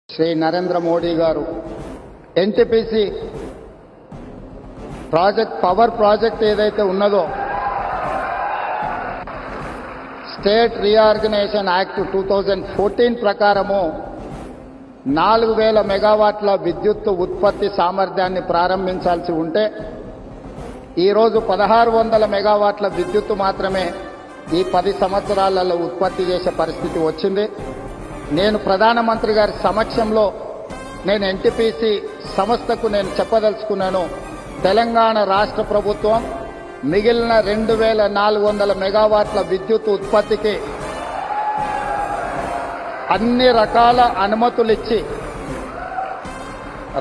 శ్రీ నరేంద్ర మోడీ గారు NTPC power project ఏదైతే ఉన్నదో స్టేట్ రీఆర్గనైజేషన్ యాక్ట్ 2014 ప్రకారము 4000 మెగావాట్ల విద్యుత్ ఉత్పత్తి సామర్థ్యాన్ని ప్రారంభించాల్సి ఉంటే ఈరోజు 1600 మెగావాట్ల విద్యుత్ మాత్రమే ఈ 10 సంవత్సరాలలో ఉత్పత్తి చేసే పరిస్థితి వచ్చింది. నేను ప్రధానమంత్రి గారి సమక్షంలో నేను ఎన్టీపీసీ సంస్థకు నేను చెప్పదలుచుకున్నాను, తెలంగాణ రాష్ట్ర ప్రభుత్వం మిగిలిన 2400 మెగావాట్ల విద్యుత్ ఉత్పత్తికి అన్ని రకాల అనుమతులిచ్చి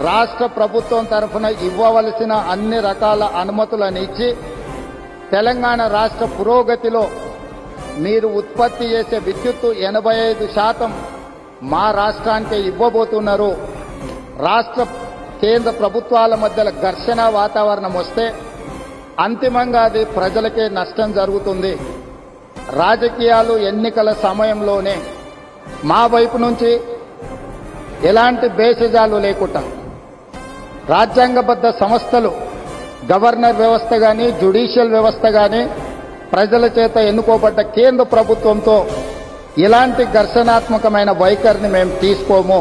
రాష్ట్ర ప్రభుత్వం తరఫున ఇవ్వవలసిన అన్ని రకాల అనుమతులను ఇచ్చి తెలంగాణ రాష్ట్ర పురోగతిలో మీరు ఉత్పత్తి చేసే విద్యుత్తు 85% మా రాష్ట్రానికి ఇవ్వబోతున్నారు. రాష్ట్ర కేంద్ర ప్రభుత్వాల మధ్యలో ఘర్షణ వాతావరణం వస్తే అంతిమంగా అది ప్రజలకే నష్టం జరుగుతుంది. రాజకీయాలు ఎన్నికల సమయంలోనే మా వైపు నుంచి ఎలాంటి భేషజాలు లేకుండా రాజ్యాంగబద్ధ సంస్థలు గవర్నర్ వ్యవస్థ కానీ జ్యుడిషియల్ వ్యవస్థ కానీ ప్రజల చేత ఎన్నుకోబడ్డ కేంద్ర ప్రభుత్వంతో ఇలాంటి ఘర్షణాత్మకమైన వైఖరిని మేము తీసుకోము.